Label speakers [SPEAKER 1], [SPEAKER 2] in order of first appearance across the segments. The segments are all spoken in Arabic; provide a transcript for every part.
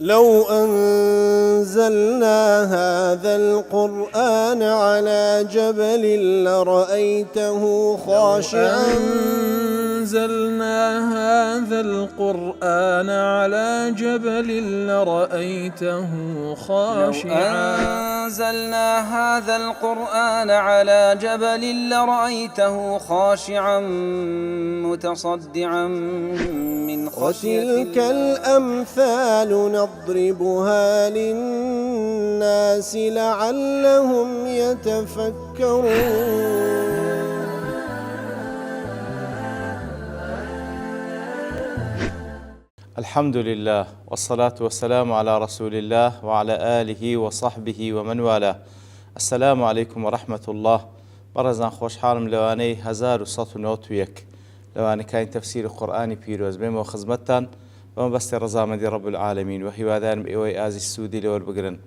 [SPEAKER 1] لو أنزلنا هذا القرآن على جبل لرأيته خاشعا
[SPEAKER 2] أنزلنا هذا القرآن على جبل لرأيته خاشعا
[SPEAKER 3] أنزلنا هذا القرآن على جبل لرأيته خاشعا متصدعا من خشية
[SPEAKER 1] وتلك الأمثال نضربها للناس لعلهم يتفكرون.
[SPEAKER 4] الحمد لله والصلاة والسلام على رسول الله وعلى آله وصحبه ومن والاه. السلام عليكم ورحمة الله. برزان خوش حالم لواني 1191 لواني كاين تفسير قرآني بيروز بما وخزمتان وما بس رزامة رب العالمين وهي وذان بإيوي آزي السودي لور بقرن.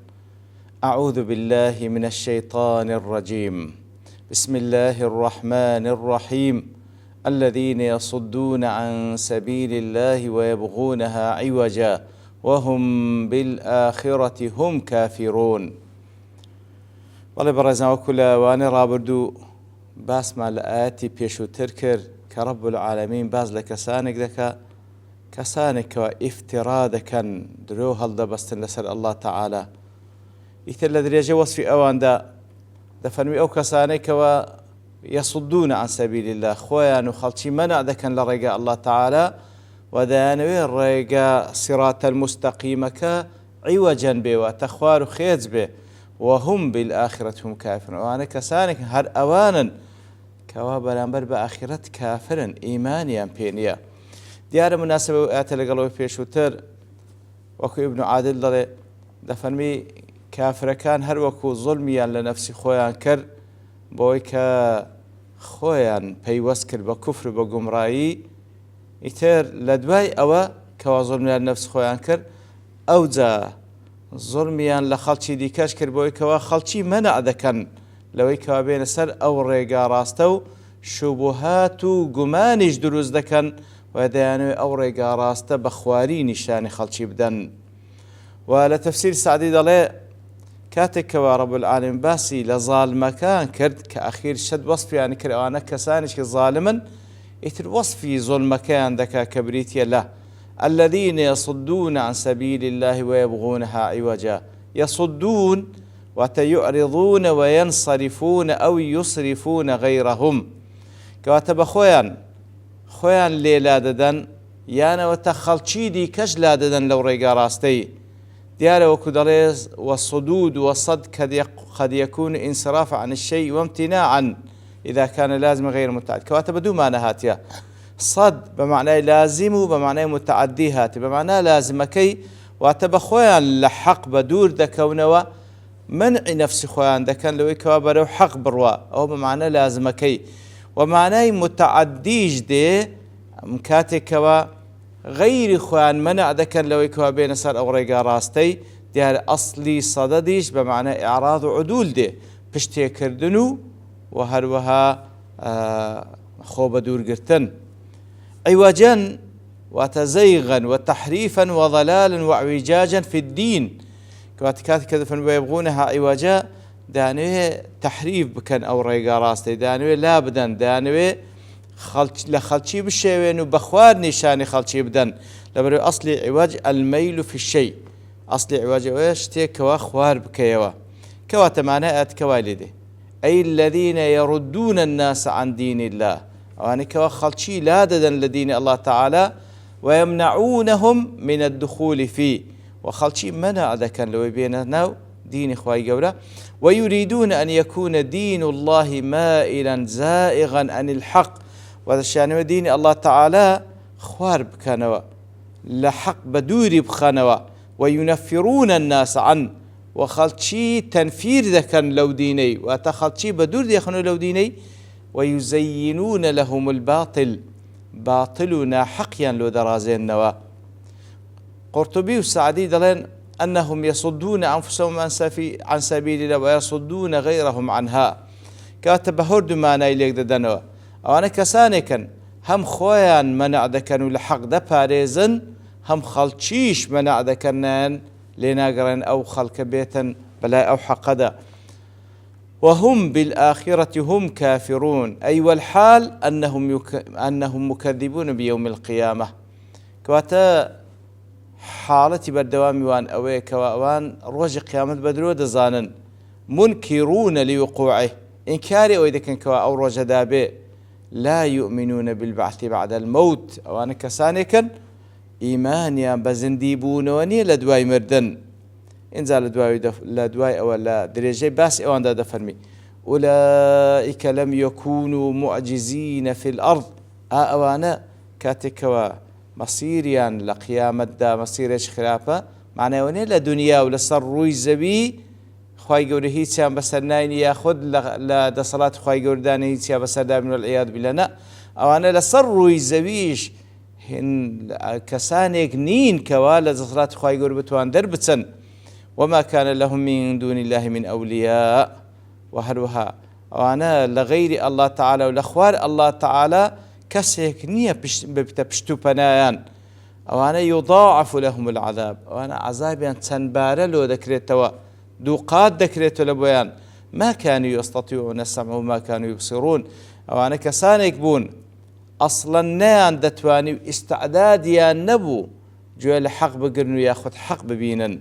[SPEAKER 4] أعوذ بالله من الشيطان الرجيم. بسم الله الرحمن الرحيم. الذين يصدون عن سبيل الله ويبغونها عوجا وهم بالآخرة هم كافرون. والله برزنا وكل وانا رابردو باس مع الآياتي بيشو تركر كرب العالمين باز لكسانك دكا كسانك وافترادك درو هل بستن لسر الله تعالى يثل دريجة وصفي اوان دفنوي او كسانك يصدون عن سبيل الله خويا نخلشي منع ذكا لرجاء الله تعالى ودانوي الرجاء صراط المستقيمك عوجا به وتخوار خيز به وهم بالآخرة هم كافرون. وأنا كسانك هر أوانا كواب الأنبر بآخرة كافرا إيمانيا بينيا ديار مناسبة أتلقلوا في شوتر وكو ابن عادل دفنمي كافر كان هر وكو ظلميا لنفسي خويا كر بويكا خويا بيوسكر بكفر بقمرائي يتر لدواي أوا كوا ظلميا لنفس خويا كر أو جا ظلميا لخلشي ديكاش كر بويكا خلشي منع ذكن لويكا بين سر أو ريقا راستو شبهات قمانج دروز ذكن وديانو أو ريقا راستا بخواري نشان خلشي بدن. ولتفسير سعدي دلي كاتك رب العالمين باسي لظالم مكان كرد كأخير شد وصفي يعني كروانا كسانش ظالما يتر وصفي ظلم مكان ذكا كبريتي له. الذين يصدون عن سبيل الله ويبغونها عوجا يصدون وتيعرضون وينصرفون أو يصرفون غيرهم كواتب خويا ليلا ددن يانا وتخلشي دي كش لا ددن لو ريقا راستي ديار وكدريز والصدود والصد قد يكون انصراف عن الشيء وامتناعا إذا كان لازم غير متعد كواتب دو معنى هاتيا صد بمعنى لازم وبمعنى متعدي هاتي بمعنى لازم كي واتب خويا لحق بدور دكونوا منع نفس خويا دكان لو يكوابرو حق بروا أو بمعنى لازم كي ومعنى متعديج دي مكاتكوا غير خوان منع ذكر لو يكوا بين سر أو ريقا راستي ديار أصلي صدديش بمعنى إعراض عدول دي بشتي كردنو وهروها خوب دور قرتن عوجا وتزيغا وتحريفا وضلالا وعوجاجا في الدين كواتكات كذا فيبغونها عوجا دانوي تحريف بكن أو ريقا راستي دانوي لابدا دانوي لخلشي بالشيء وبخوار نشاني خلشي بدن لبرو أصلي عواج الميل في الشيء أصلي عواج ويشتي كوا خوار بكيوا كوا تمانات كوالدي أي الذين يردون الناس عن دين الله وأنا كوا خلشي لاددا لدين الله تعالى ويمنعونهم من الدخول فيه وخلشي منع ذكا لو يبيننا دين إخوائي قولا ويريدون أن يكون دين الله مائلا زائغا عن الحق وهذا الشان دين الله تعالى خوار بكانوا لحق بدوري بخانوا وينفرون الناس عن وخلشي تنفير ذكن لو ديني وتخلشي بدور يخنوا لو ديني ويزينون لهم الباطل باطلنا حقيا لو درازين نوا. قرطبي والسعدي دلين أنهم يصدون أنفسهم عن سبيل الله ويصدون غيرهم عنها كاتب هردو ما نايليك ددنوا أو أنا كسانكن هم خويا منع دكنوا لحق دا باريزن هەم خەڵکیش مەناع دەکەنیان لێ ناگەڕێن ئەو خەڵکە بێتن بەلای ئەو حەقەدا. وهم بالآخرة هم كافرون أي والحال أنهم مكذبون بيوم القيامة. كواتا حالتي بردوامي وان أوي كوان روج قيامة بدرو دزانن منكرون لوقوعه إنكاري أو إذا كان كوا أو روج دابي لا يؤمنون بالبعث بعد الموت أوانا كسانيكا إيمانيا بزنديبون وني لدواي مردن إنزال لدواي أو لا درجة بس أوان دا فرمي أولئك لم يكونوا معجزين في الأرض أوانا كاتكوا مصيريا لقيامة دا مصيرش خلافة معناه وني لدنيا ولسر روي زبي خواهي قوله هيتيان بسرناين ياخد لدى صلاة خواهي قوردان هيتيان بسردان من والعياذ بالله أوانا لسر روي زبيش هن كسانيك نين كوالا صلاة خواهي قور بتوان دربتن وما كان لهم من دون الله من أولياء وهروها وأنا لغير الله تعالى ولأخوار الله تعالى كسيك نية بتبشتو بنايان وأنا يضاعف لهم العذاب وأنا عذابي تنبار له ذكرتوا دوقات ذكرته لبيان ما كانوا يستطيعون السمع وما كانوا يبصرون وأنا كسانيك بون أصلا نان دتواني استعداد يا نبو جوال حق بقرنو ياخذ حق ببينن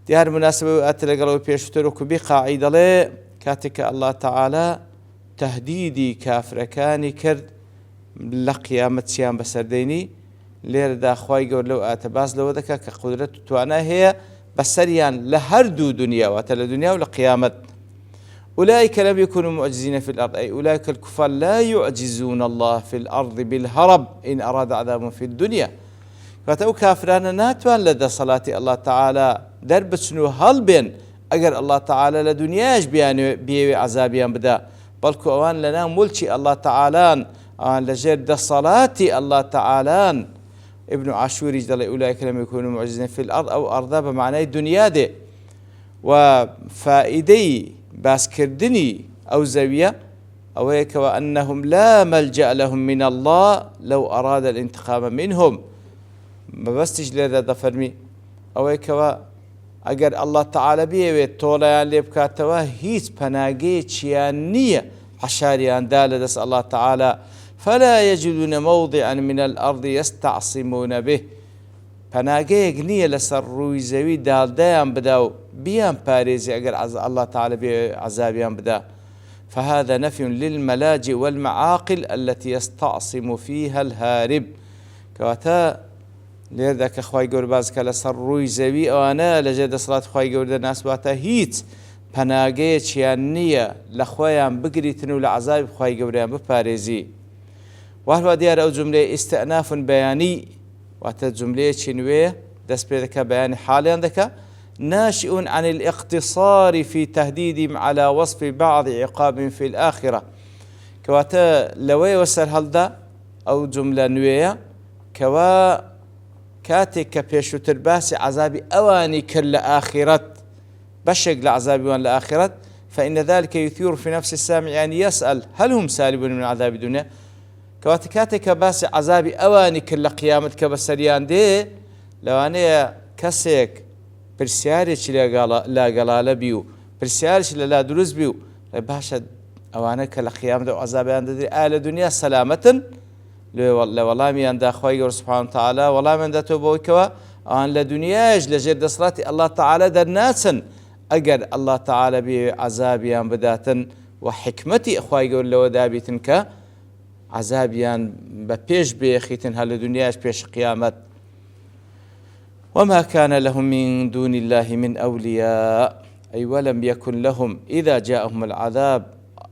[SPEAKER 4] دي هالمناسبة أتلقى بيشترك بقاعدة لي كاتك الله تعالى تهديدي كافر كاني كرد لقيامة سيام بسرديني لير دا خواي قول لو أتباز لو ذكا كقدرته توانا هي بسريان لهردو دنيا واتل دنيا ولقيامة أولئك لم يكونوا معجزين في الأرض أي أولئك الكفار لا يعجزون الله في الأرض بالهرب إن أراد عذاب في الدنيا فتو كافرانا ناتوان لدى صلاة الله تعالى درب سنو هالبين أجر الله تعالى لدنياش بيوي عذابيان بدا بلكو أوان لنا ملشي الله تعالى أوان لجرد صلاة الله تعالى ابن عاشور يجدل أولئك لم يكونوا معجزين في الأرض أو أرضا بمعنى الدنيا دي وفائدي باسكردني أو زاوية أو هيك وأنهم لا ملجأ لهم من الله لو أراد الانتقام منهم ما بستج لذا دفرمي أو هيك أجر الله تعالى بيه طولا لبكاتوا هيت بناجي تشيانية عشاريان دالدس الله تعالى فلا يجدون موضعا من الأرض يستعصمون به پناگه گنیه لسر روی زوی دالدایان بداو بیان پاريزي اگر الله تعالى بعذابيان بدا فهذا نفي للملاجئ والمعاقل التي يستعصم فيها الهارب كواتا لذلك خواهي قول بازك لسر روی زوی وانا لجد صلاة خواهي قول ناس واتا هيت پناگه چيانية لخواهيان بقريتنو لعذاب خواهي قوليان بپاريزي وهو ديار او جملة استئناف بياني واتە جملەیەکی نوێ دەست پێ دەکا بەیانی حاڵیان دەکا ناشئ عن الاقتصار في تهديد على وصف بعض عقاب في الآخرة كواتا لوي وسر هەڵدا ئەو جملە نوێیە کەوا کاتێک کە پێشووتر باسی عذابی ئەوانی کرد لە ئاخرەت بەشێک لە عذابیوان لە ئاخرەت فإن ذلك يثير في نفس السامع أن يسأل هل هم سالبون من عذاب الدنيا كواتي كاتك باس عذابي أواني كل قيامة كبسريان دي لواني كسيك برسياريش لا قلال بيو برسياريش لا دروز بيو باشا أواني كل قيامة وعذابي عند دي آل دنيا سلامة والله ميان دا خواهي سبحانه وتعالى والله من دا توبوي كوا أن لدنياج لجرد صلاتي الله تعالى در ناسا أجر الله تعالى بعذابي عن بداتا وحكمتي أخواهي لو دابيتن كا عذابيان ببيش بيخيتن هل دنياش بيش قيامت وما كان لهم من دون الله من أولياء أي ولم يكن لهم إذا جاءهم العذاب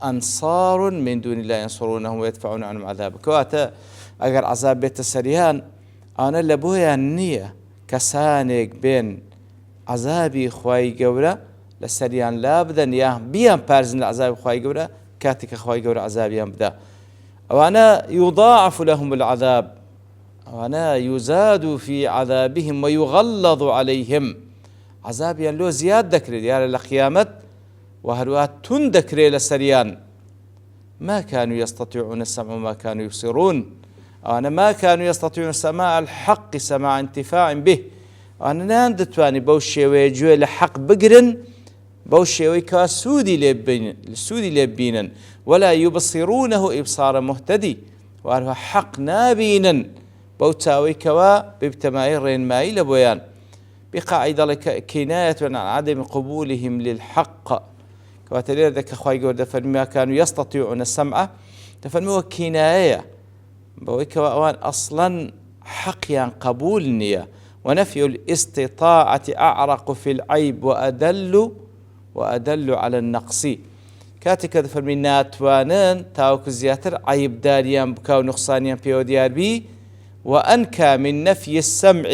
[SPEAKER 4] أنصار من دون الله ينصرونهم ويدفعون عنهم عذاب كواتا أجر عذاب بيت السريان أنا لبويا النية كسانك بين عذابي خواي قورا للسريان لابدا يا بيان بارزن العذاب خواي قورا كاتك خواي قورا عذابيان بدا وأنا يضاعف لهم العذاب وأنا يزاد في عذابهم ويغلظ عليهم عذابيا لو زياد ذكري يا للقيامة وهروات تندكري للسريان ما كانوا يستطيعون السمع وما كانوا يبصرون أنا ما كانوا يستطيعون سماع الحق سماع انتفاع به أنا نان دتواني بوشي ويجوي لحق بقرن بوشي ويكا سودي لبينا ولا يبصرونه إبصار مهتدي وأنه حق نابينا بوتاوي كوا بابتماعين ماي لبويان بقاعدة كناية عن عدم قبولهم للحق كواتلير ذاك أخوي يقول دفن كانوا يستطيعون السمع دفن كناية بويكوا أوان أصلا حقيا قبول النية ونفي الاستطاعة أعرق في العيب وأدل على النقص كاتك دفن من ناتوانان تاوك زياتر عيب داريان بكاو نقصانيان بيو ديار بي وأنكى من نفي السمع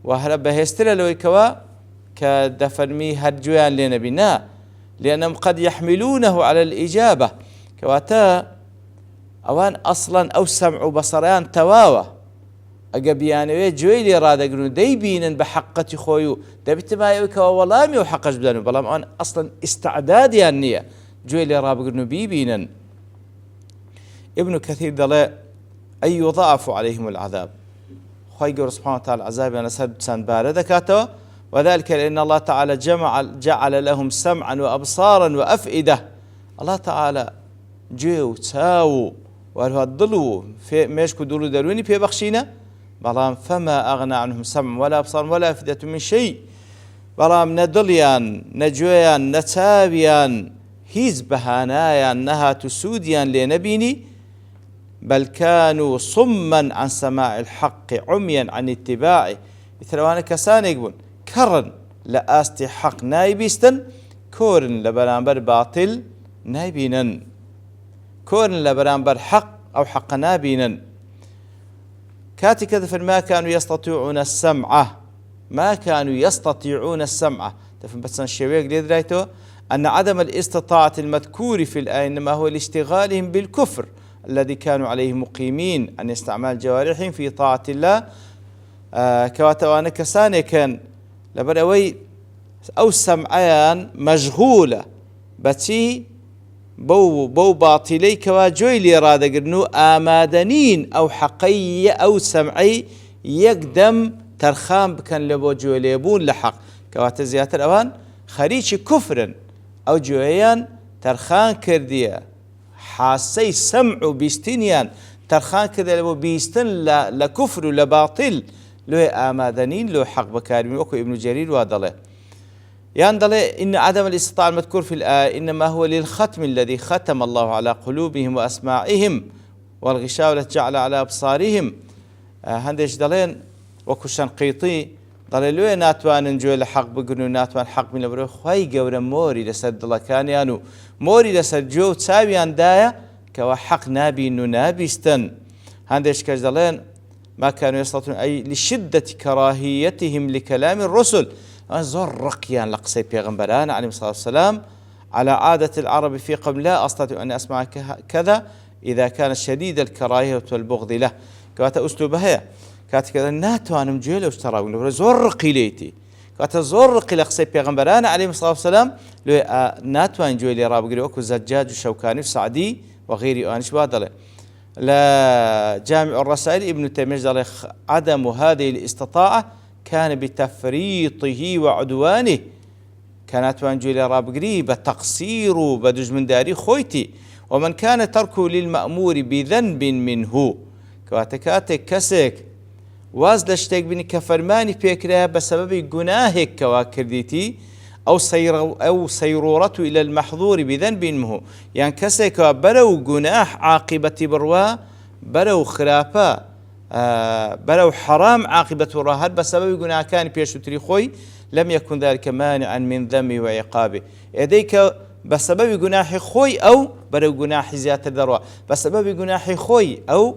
[SPEAKER 4] وهرب هستر لويكوا كدفرمي هرجوان لنبينا لأنهم قد يحملونه على الإجابة كواتا أوان أصلا أو سمع بصريان تواوة أقبيانوي جويلي رادقنو ديبينا بحقة خويو دبت ما يوكوا والامي وحقش بدانو بلام أوان أصلا استعدادي النية جويلي رادقنو بيبينا ابن كثير دلاء أي يضاعف عليهم العذاب خوي سبحانه وتعالى العذاب أنا سن باردة كاتو وذلك لأن الله تعالى جعل لهم سمعا وأبصارا وأفئدة الله تعالى جيو تاو وهو الضلو في ميشكو دولو دروني في بخشينا بلام فما أغنى عنهم سمع ولا أبصار ولا أفئدة من شيء بلام ندليان نجويان نتابيان هيز بهانايا نها تسوديان لنبيني بل كانوا صما عن سماع الحق عميا عن اتباعه مثل وانا كسان يقول كرن لآستي حق نايبيستن كورن لبرامبر باطل نايبينن كورن لبرامبر حق أو حق نابينن كاتي كذا ما كانوا يستطيعون السمع ما كانوا يستطيعون السمع تفهم بس الشيوخ اللي درايته أن عدم الاستطاعة المذكور في الآية إنما هو لاشتغالهم بالكفر الذي كانوا عليه مقيمين عن استعمال جوارحهم في طاعة الله كواتوانا كساني كان لبروي أو سمعيان مشغولة بتي بو باطلي كواجوي لي راد قرنو آمادنين أو حقي أو سمعي يقدم ترخام بكن لبو جويليبون لحق كوات زيادة الأوان خريج كفرا أو جويان ترخان كردية حاسي سمع بيستنيان ترخان كذا لبو بيستن لكفر لباطل لو آمادنين لو حق بكارمي وكو ابن جرير وادله يندلي إن عدم الاستطاعة المذكور في الآية إنما هو للختم الذي ختم الله على قلوبهم وأسماعهم والغشاوة التي جعل على أبصارهم هندش دلين وكو شنقيطي دلي لو ناتوان نجوي لحق بقنو ناتوان حق من لبرو خواهي قورا موري لسد الله كان يانو موري لسد جو تساويان دايا كوا حق نابي إنو نابي استن هندش كاش دلين ما كانوا يستطيعون أي لشدة كراهيتهم لكلام الرسل زور رقيان لقصي بيغمبران عليه الصلاة والسلام على عادة العرب في قبل لا أستطيع أن أسمع كذا إذا كان شديد الكراهية والبغض له كانت أسلوبها كانت كذا ناتوان مجيلة واشتراون زور رقي ليتي كانت زور رقي لقصي بيغمبران عليه الصلاة والسلام لو ناتوان جويلي راب قري وكو زجاج وشوكاني وسعدي وغيري أنش بادله لا جامع الرسائل ابن تيمية عدم هذه الاستطاعة كان بتفريطه وعدوانه كانت وانجيل راب قريبة تقصير بدج من داري خويتي ومن كان تركه للمأمور بذنب منه كواتكاتك كسك واز لشتك بني كفرماني فكرة بسبب جناهك كواكرديتي أو سيرورته إلى المحظور بذنب منه يعني كسك برو جناح عاقبة بروا برو خرافة برو حرام عاقبة الراهد بسبب جناح كان بيشتري خوي لم يكن ذلك مانعا من ذمه وعقابه يديك بسبب جناح خوي أو برو جناح زيادة الذروة بسبب جناح خوي أو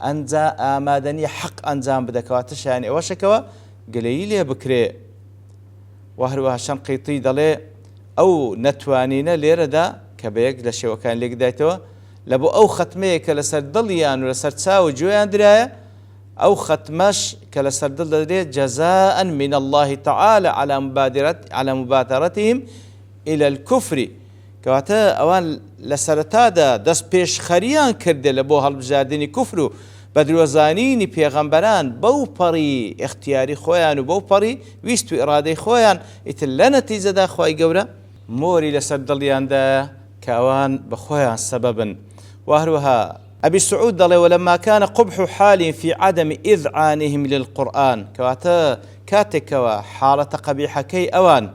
[SPEAKER 4] أنزا آمادني حق أنزام بدكواتش يعني وشكوا قليل بكري وهروها شنقيطي دلي أو نتوانينا ليردا كبيك لشي وكان ليك دايتو لبو أو ختميك لسر ضليان ولسر تساوي جويان دراية أو ختمش كلسر ضل جزاء من الله تعالى على مبادرتهم إلى الكفر كواتا أوان لسرتادا دس بيش خريان كرده لبو هالبجارديني كفرو بەدرۆزانینی پێغەمبەران بەو پەڕی اختیاری خۆیان و بەو پەڕی ویست و ئێرادەی خۆیان ئیتر لە نەتیجەدا خۆی گەورە مۆری لەسەر دڵیاندا کەوان بە خۆیان سەبەبن. وهروها أبي سعود دڵێ ولما كان قبح حال في عدم إذعانهم للقرآن كواتا كاتكوا حالة قبيحكي أوان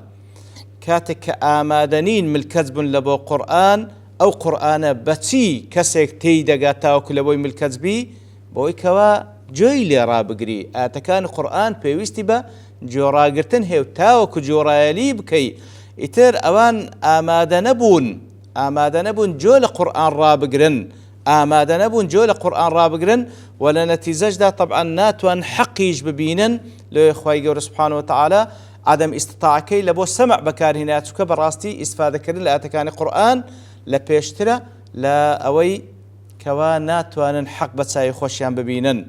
[SPEAKER 4] كاتك آمادنين ملكذب لبو قرآن أو قرآن بتي كسك تيدا قاتاوك لبوي ملكذبي بوي كوا جوي لي رابقري آتكان قرآن بيويستي با جوراقرتن هيو تاوك جورالي بكي إتر أوان آمادة نبون جول قرآن رابقرن آمادة نبون جول قرآن رابقرن ولا نتيجة طبعا ناتوان حقيج ببينن لو إخوائي قول سبحانه وتعالى عدم استطاعكي لبو سمع بكارهناتك براستي استفادة كرن لأتكان قرآن لبيشترى لا أوي كوا ناتوان حق بتساي خوشيان ببينن.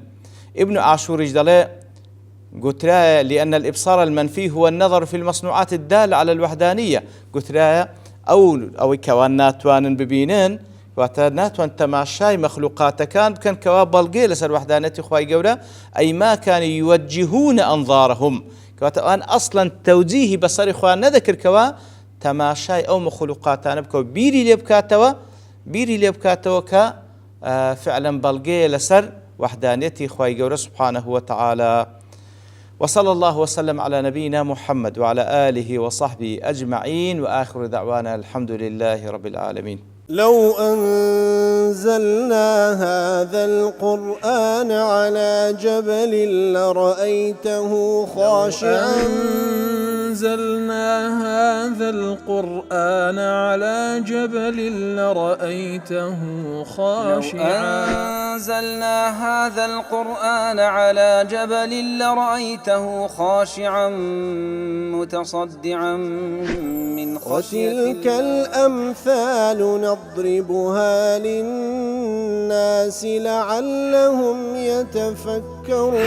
[SPEAKER 4] ابن عاشور جدله قلت له لأن الإبصار المنفي هو النظر في المصنوعات الدالة على الوحدانية قلت له أو كوان ناتوان ببينن واتناتوان تماشاي مخلوقات كان كوا بلقي لسر وحدانية خواي قولا أي ما كانوا يوجهون أنظارهم كواتوان أصلا توجيه بصري خوان نذكر كوا تماشاي أو مخلوقاتان بكو بيري لبكاتوا ك فعلا بلقي لسر وحدانية خواي قولا سبحانه وتعالى. وصلى الله وسلم على نبينا محمد وعلى آله وصحبه أجمعين وآخر دعوانا الحمد لله رب العالمين.
[SPEAKER 1] لو أنزلنا هذا القرآن على جبل لرأيته خاشعا
[SPEAKER 2] أنزلنا هذا القرآن على جبل لرأيته خاشعا
[SPEAKER 3] أنزلنا هذا القرآن على جبل لرأيته خاشعا متصدعا من خشية الله.
[SPEAKER 1] وتلك الأمثال نضربها للناس لعلهم يتفكرون.